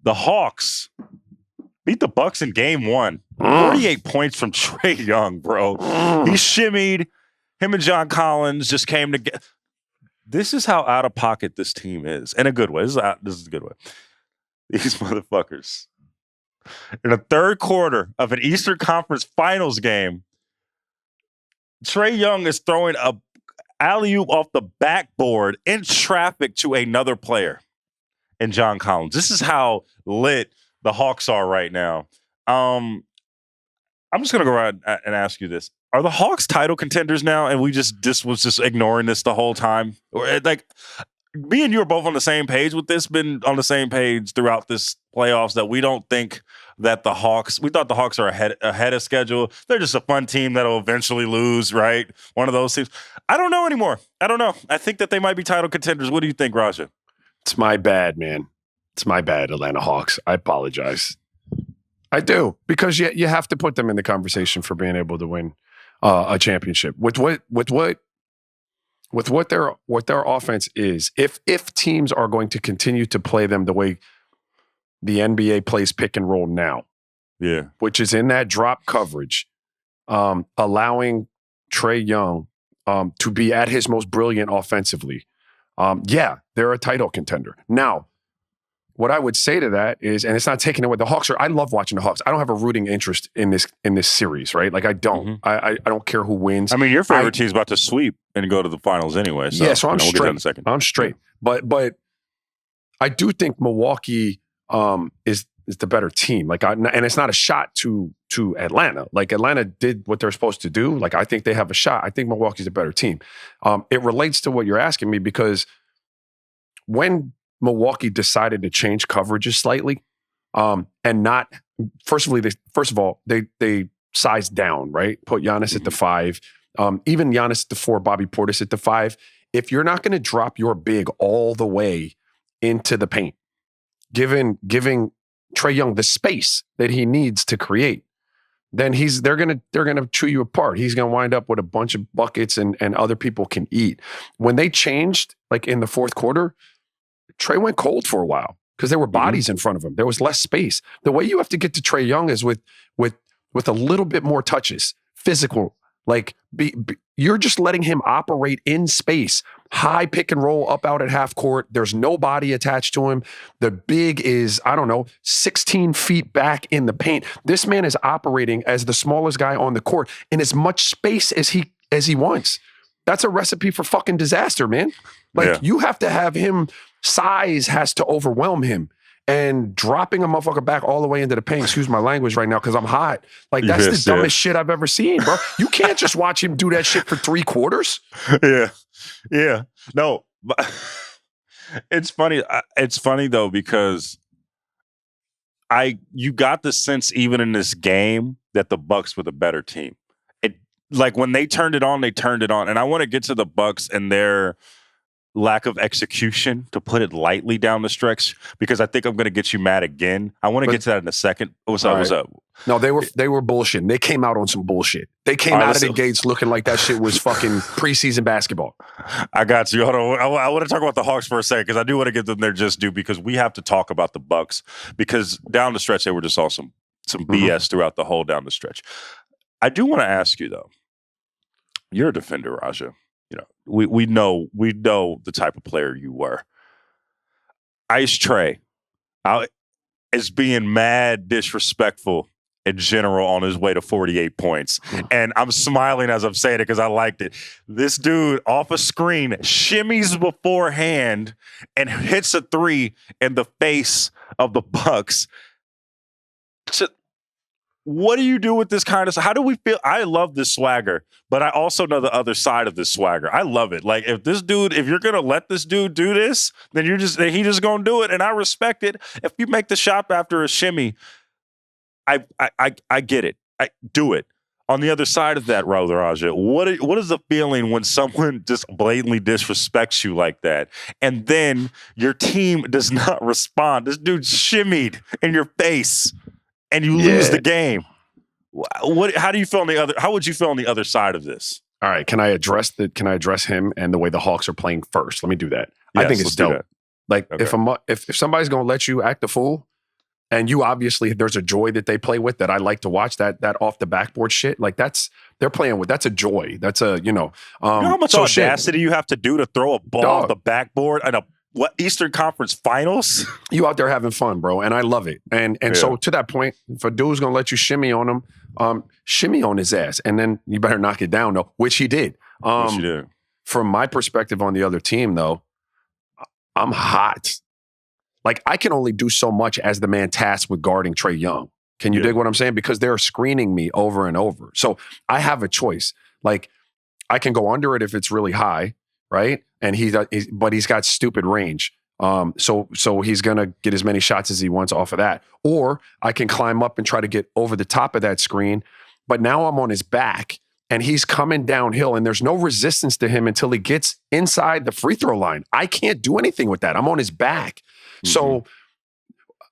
The Hawks beat the Bucks in game 1. 48 points from Trae Young, bro. He shimmied. Him and John Collins just came together. This is how out of pocket this team is. In a good way. This is a good way. These motherfuckers. In the third quarter of an Eastern Conference Finals game, Trae Young is throwing a alley-oop off the backboard in traffic to another player and John Collins. This is how lit the Hawks are right now. I'm just going to go around and ask you this. Are the Hawks title contenders now? And we just was just ignoring this the whole time? Or, like, me and you are both on the same page with this, been on the same page throughout this playoffs, that we don't think that we thought the Hawks are ahead of schedule. They're just a fun team that'll eventually lose, right? One of those teams. I don't know anymore. I don't know. I think that they might be title contenders. What do you think, Raja? It's my bad, man. It's my bad, Atlanta Hawks. I apologize. I do, because you have to put them in the conversation for being able to win a championship with what their offense is. If teams are going to continue to play them the way the NBA plays pick and roll now, which is in that drop coverage, allowing Trae Young to be at his most brilliant offensively, they're a title contender. Now, what I would say to that is, and it's not taking away the Hawks. I love watching the Hawks. I don't have a rooting interest in this series, right? Like I don't. I don't care who wins. I mean, your favorite team's about to sweep and go to the finals anyway. So, so I'm straight. We'll get that in a second. I'm straight. But I do think Milwaukee is the better team. Like, and it's not a shot to Atlanta. Like, Atlanta did what they're supposed to do. Like, I think they have a shot. I think Milwaukee's a better team. It relates to what you're asking me, because when Milwaukee decided to change coverages slightly, and not first of all, they sized down, right? Put Giannis at the 5, even Giannis at the 4, Bobby Portis at the 5. If you're not going to drop your big all the way into the paint, giving Trae Young the space that he needs to create, then they're gonna chew you apart. He's gonna wind up with a bunch of buckets and other people can eat. When they changed, like in the fourth quarter, Trae went cold for a while because there were bodies in front of him. There was less space. The way you have to get to Trae Young is with a little bit more touches, physical. Like you're just letting him operate in space, high pick and roll up out at half court. There's no body attached to him. The big is, 16 feet back in the paint. This man is operating as the smallest guy on the court in as much space as he wants. That's a recipe for fucking disaster, man. You have to have him. Size has to overwhelm him, and dropping a motherfucker back all the way into the paint. Excuse my language right now, because I'm hot. Like, that's the dumbest shit I've ever seen, bro. You can't just watch him do that shit for 3 quarters. Yeah. No, it's funny. It's funny though, because you got the sense even in this game that the Bucks were the better team. Like when they turned it on, and I want to get to the Bucks and their lack of execution, to put it lightly, down the stretch, because I think I'm going to get you mad again. I want to get to that in a second. What's up? No, they were bullshitting. They came out on some bullshit. They came out of the gates looking like that shit was fucking preseason basketball. I got you. Hold on. I want to talk about the Hawks for a second, because I do want to give them their just due, because we have to talk about the Bucks, because down the stretch they were just all some BS throughout the whole down the stretch. I do want to ask you though. You're a defender, Raja. We know the type of player you were. Ice Trae is being mad disrespectful in general on his way to 48 points. And I'm smiling as I'm saying it because I liked it. This dude off a screen shimmies beforehand and hits a 3 in the face of the Bucks. What do you do with this kind of stuff? How do we feel? I love this swagger, but I also know the other side of this swagger. I love it. Like, if you're going to let this dude do this, then he just going to do it. And I respect it. If you make the shot after a shimmy, I get it. I do it. On the other side of that, Raja, what is the feeling when someone just blatantly disrespects you like that, and then your team does not respond? This dude shimmied in your face, and you lose the game. How do you feel on the other? How would you feel on the other side of this? All right, can I address him and the way the Hawks are playing first? Let me do that. Yes, I think it's dope. Like, okay. If somebody's gonna let you act a fool, And you obviously, there's a joy that they play with that I like to watch, that off the backboard shit. Like they're playing with, that's a joy. That's a, you know how much audacity you have to do to throw a ball off the backboard in a Eastern Conference Finals? You out there having fun, bro. And I love it. And so to that point, if a dude's going to let you shimmy on him, shimmy on his ass. And then you better knock it down, though, which he did. Which he did. From my perspective on the other team, though, I'm hot. Like, I can only do so much as the man tasked with guarding Trae Young. Can you dig what I'm saying? Because they're screening me over and over. So I have a choice. Like, I can go under it if it's really high, right? And but he's got stupid range. So he's going to get as many shots as he wants off of that. Or I can climb up and try to get over the top of that screen. But now I'm on his back and he's coming downhill and there's no resistance to him until he gets inside the free throw line. I can't do anything with that. I'm on his back. So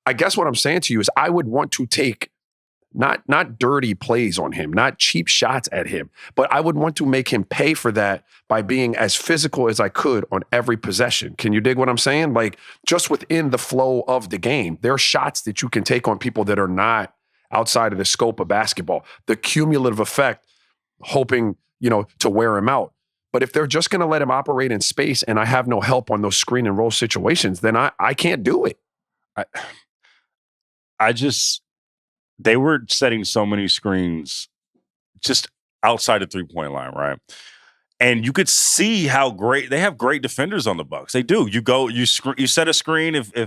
I guess what I'm saying to you is I would want to take not dirty plays on him, not cheap shots at him, but I would want to make him pay for that by being as physical as I could on every possession. Can you dig what I'm saying? Like, just within the flow of the game, there are shots that you can take on people that are not outside of the scope of basketball. The cumulative effect, hoping, to wear him out. But if they're just going to let him operate in space and I have no help on those screen and roll situations, then I can't do it. They were setting so many screens just outside the three-point line, right? And you could see how great they have great defenders on the Bucks. They do. You set a screen if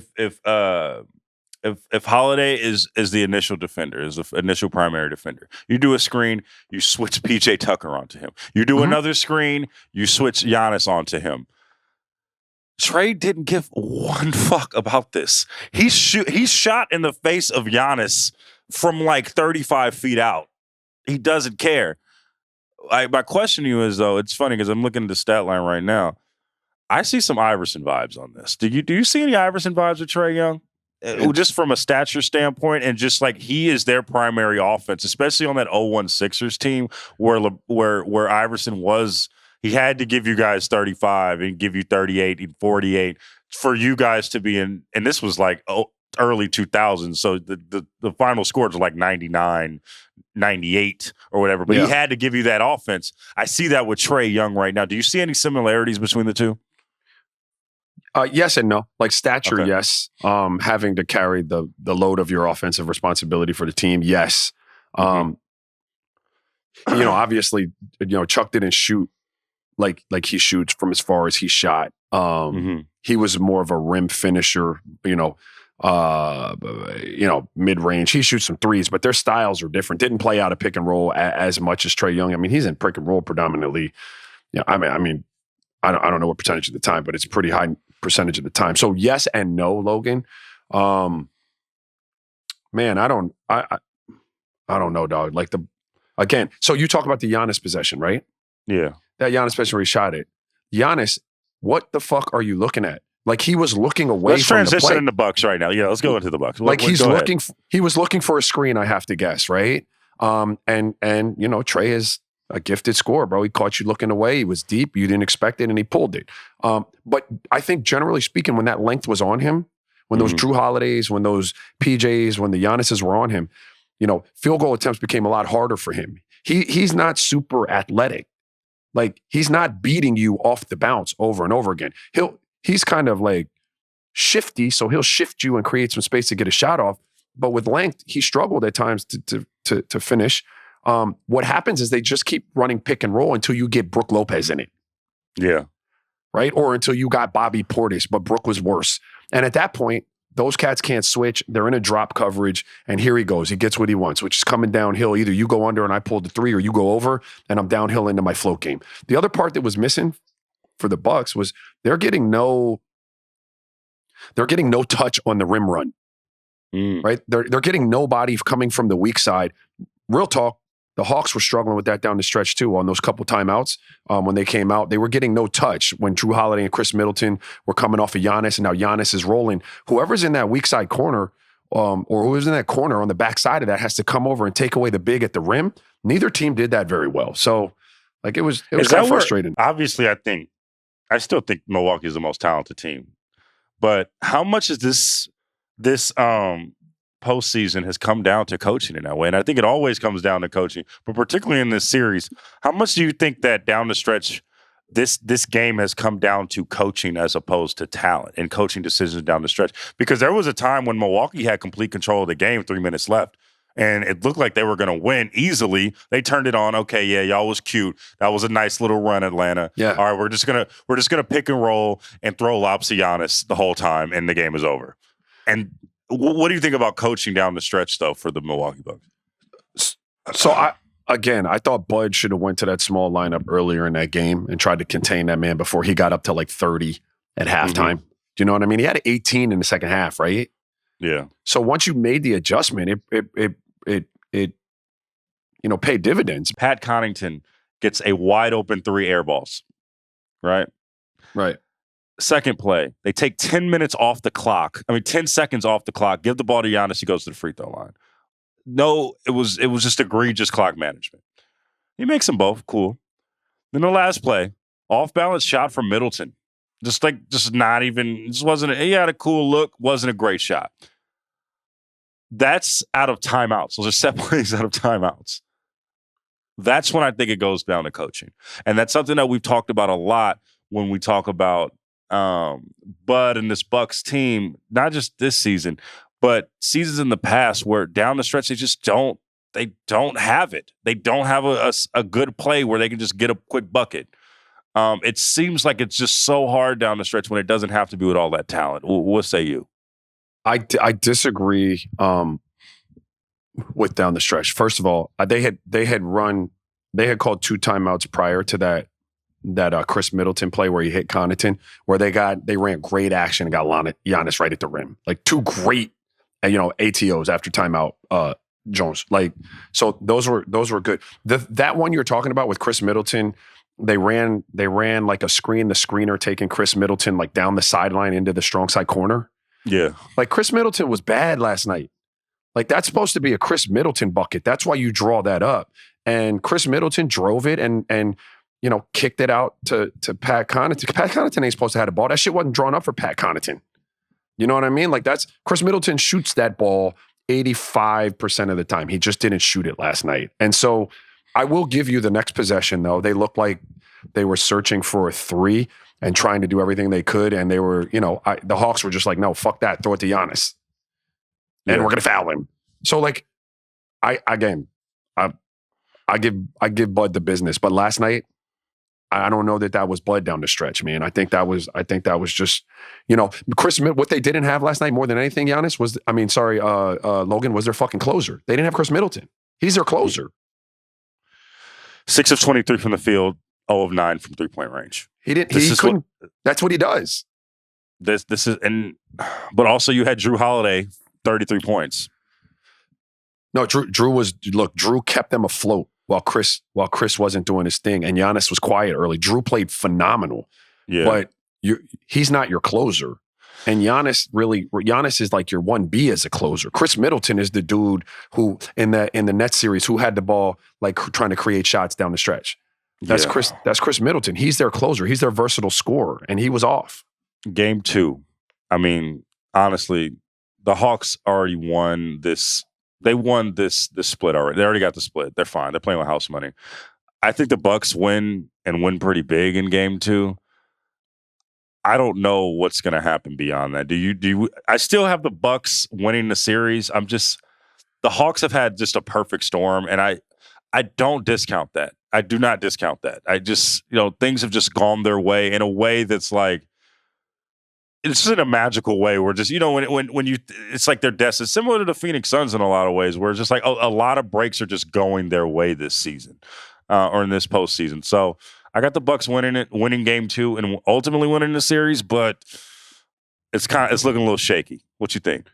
Holiday is the initial defender, is the initial primary defender. You do a screen, you switch PJ Tucker onto him. You do another screen, you switch Giannis onto him. Trae didn't give one fuck about this. He shot in the face of Giannis from like 35 feet out. He doesn't care. My question to you is, though, it's funny because I'm looking at the stat line right now. I see some Iverson vibes on this. Do you see any Iverson vibes with Trae Young? Just from a stature standpoint, and just like he is their primary offense, especially on that 0-1 Sixers team where Iverson was, he had to give you guys 35 and give you 38 and 48 for you guys to be in, and this was like early 2000s, so the final scores were like 99, 98 or whatever, but he had to give you that offense. I see that with Trae Young right now. Do you see any similarities between the two? Yes and no. Like stature, yes. Having to carry the load of your offensive responsibility for the team, yes. Obviously, Chuck didn't shoot like he shoots from as far as he shot. He was more of a rim finisher, mid-range. He shoots some threes, but their styles are different. Didn't play out of pick and roll as much as Trae Young. I mean, he's in pick and roll predominantly. Yeah, I mean, I don't know what percentage of the time, but it's pretty high percentage of the time. So yes and no, Logan. Man, I don't know, dog. Like so you talk about the Giannis possession, right? Yeah. That Giannis possession where he shot it. Giannis, what the fuck are you looking at? Like, he was looking away let's from the play. Let's transition into Bucks right now. Yeah, let's go into the Bucks. Like, he was looking for a screen, I have to guess, right? And Trae is a gifted scorer, bro. He caught you looking away. He was deep. You didn't expect it, and he pulled it. But I think, generally speaking, when that length was on him, when those Drew Holidays, when those PJs, when the Giannis's were on him, field goal attempts became a lot harder for him. He's not super athletic. Like, he's not beating you off the bounce over and over again. He's kind of like shifty, so he'll shift you and create some space to get a shot off. But with length, he struggled at times to finish. What happens is they just keep running pick and roll until you get Brook Lopez in it. Yeah. Right? Or until you got Bobby Portis, but Brook was worse. And at that point, those cats can't switch. They're in a drop coverage, and here he goes. He gets what he wants, which is coming downhill. Either you go under and I pull the three, or you go over and I'm downhill into my float game. The other part that was missing for the Bucks was they're getting no touch on the rim run. Right? They're getting nobody coming from the weak side. Real talk, the Hawks were struggling with that down the stretch too on those couple timeouts. When they came out, they were getting no touch when Drew Holiday and Chris Middleton were coming off of Giannis, and now Giannis is rolling. Whoever's in that weak side corner, or whoever's in that corner on the back side of that, has to come over and take away the big at the rim. Neither team did that very well. So, like, it was kind of frustrating. Obviously, I still think Milwaukee is the most talented team. But how much is this postseason has come down to coaching in that way. And I think it always comes down to coaching, but particularly in this series, how much do you think that down the stretch, this game has come down to coaching as opposed to talent and coaching decisions down the stretch? Because there was a time when Milwaukee had complete control of the game, 3 minutes left, and it looked like they were going to win easily. They turned it on. Okay, yeah, y'all was cute. That was a nice little run, Atlanta. Yeah. All right, we're just gonna pick and roll and throw lobs to Giannis the whole time, and the game is over. And what do you think about coaching down the stretch, though, for the Milwaukee Bucks? So I thought Bud should have went to that small lineup earlier in that game and tried to contain that man before he got up to like 30 at halftime. Do you know what I mean? He had 18 in the second half, right? Yeah. So once you made the adjustment, it paid dividends. Pat Connaughton gets a wide open 3 air balls, right? Right. Second play, they take 10 minutes off the clock. 10 seconds off the clock. Give the ball to Giannis. He goes to the free throw line. No, it was just egregious clock management. He makes them both. Cool. Then the last play, off balance shot from Middleton. Just not even, just wasn't, he had a cool look, wasn't a great shot. That's out of timeouts. Those are set plays out of timeouts. That's when I think it goes down to coaching. And that's something that we've talked about a lot when we talk about Bud and this Bucks team, not just this season, but seasons in the past where down the stretch, they don't have it. They don't have a good play where they can just get a quick bucket. It seems like it's just so hard down the stretch when it doesn't have to be with all that talent. What say you? I disagree with down the stretch. First of all, they had called 2 timeouts prior to that Chris Middleton play where he hit Connaughton, where they ran great action and got Giannis right at the rim. Like 2 great, ATOs after timeout, Jones. Like, so those were good. That one you're talking about with Chris Middleton, they ran like a screen, the screener taking Chris Middleton like down the sideline into the strong side corner. Yeah. Like Chris Middleton was bad last night. Like that's supposed to be a Chris Middleton bucket. That's why you draw that up. And Chris Middleton drove it and kicked it out to Pat Connaughton. Pat Connaughton ain't supposed to have the ball. That shit wasn't drawn up for Pat Connaughton. You know what I mean? Like that's Chris Middleton shoots that ball 85% of the time. He just didn't shoot it last night. And so I will give you the next possession though. They looked like they were searching for a 3 and trying to do everything they could. And they were, the Hawks were just like, no, fuck that. Throw it to Giannis. And we're going to foul him. So like, I give Bud the business, but last night, I don't know that was Bud down the stretch, man. I think that was just, Chris, what they didn't have last night more than anything, Giannis, Logan was their fucking closer. They didn't have Chris Middleton. He's their closer. 6 of 23 from the field, 0 of 9 from 3-point range. That's what he does. This is, but also you had Drew Holiday, 33 points. No, Drew kept them afloat while Chris wasn't doing his thing, and Giannis was quiet early. Drew played phenomenal. Yeah. But he's not your closer. And Giannis is like your 1B as a closer. Chris Middleton is the dude who in the Nets series who had the ball like trying to create shots down the stretch. That's Chris Middleton. He's their closer. He's their versatile scorer, and he was off. Game 2. Honestly, the Hawks already won this. They won this split already. They already got the split. They're fine. They're playing with house money. I think the Bucks win pretty big in game 2. I don't know what's going to happen beyond that. Do you? I still have the Bucks winning the series. The Hawks have had just a perfect storm, and I don't discount that. I do not discount that. I just, things have just gone their way in a way that's like, it's just in a magical way where just, when you, it's like they're destined, similar to the Phoenix Suns in a lot of ways, where it's just like a lot of breaks are just going their way this season or in this postseason. So I got the Bucks winning game 2 and ultimately winning the series, but it's looking a little shaky. What you think?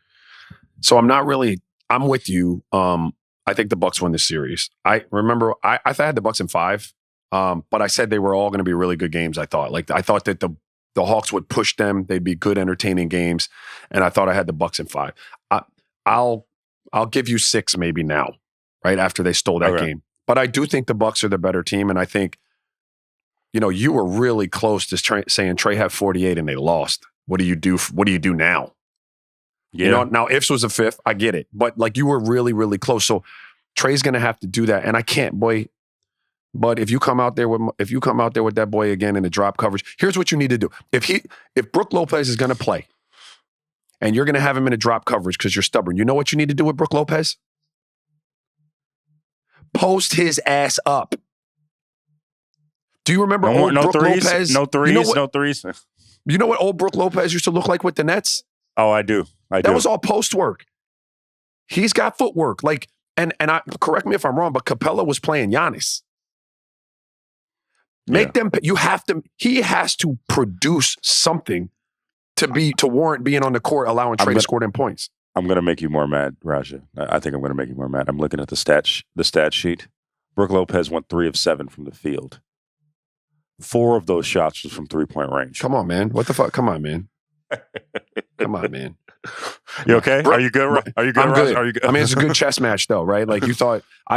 So I'm with you. I think the Bucks win this series. I remember I had the Bucks in 5, but I said they were all going to be really good games. I thought that the Hawks would push them. They'd be good, entertaining games, and I thought I had the Bucks in 5. I'll give you 6 maybe now, right after they stole that game. But I do think the Bucks are the better team, and I think you were saying Trae had 48 and they lost. What do you do? What do you do now? Yeah. You know, now ifs was a fifth. I get it. But like you were really, really close. So Trae's gonna have to do that. And I can't, boy. But if you come out there with that boy again in the drop coverage, here's what you need to do. If Brook Lopez is gonna play and you're gonna have him in a drop coverage because you're stubborn, you know what you need to do with Brook Lopez? Post his ass up. Do you remember old Brook Lopez? No threes, no threes. You know what old Brook Lopez used to look like with the Nets? Oh, I do. That was all post work. He's got footwork. Like, and correct me if I'm wrong, but Capella was playing Giannis. He has to produce something to warrant being on the court, allowing Trae to score them points. I'm going to make you more mad, Raja. I think I'm going to make you more mad. I'm looking at the stat sheet. Brook Lopez went 3 of 7 from the field. 4 of those shots was from 3-point range. Come on, man. What the fuck? Come on, man. Come on, man. You okay? Are you good? Are you good? I'm good. Are you good? I mean, it's a good chess match, though, right? Like I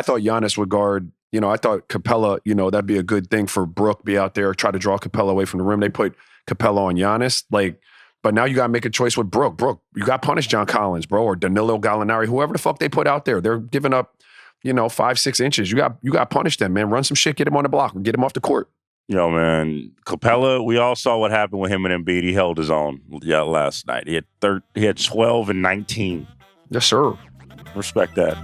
thought Giannis would guard. You know, I thought Capella. You know, that'd be a good thing for Brook. Be out there, try to draw Capella away from the rim. They put Capella on Giannis. Like, but now you got to make a choice with Brook. Brook, you got to punish John Collins, bro, or Danilo Gallinari, whoever the fuck they put out there. They're giving up, 5-6 inches. You got to punish them, man. Run some shit. Get him on the block. Get him off the court. Yo, man, Capella, we all saw what happened with him and Embiid. He held his own last night. He had 12 and 19. Yes, sir. Respect that.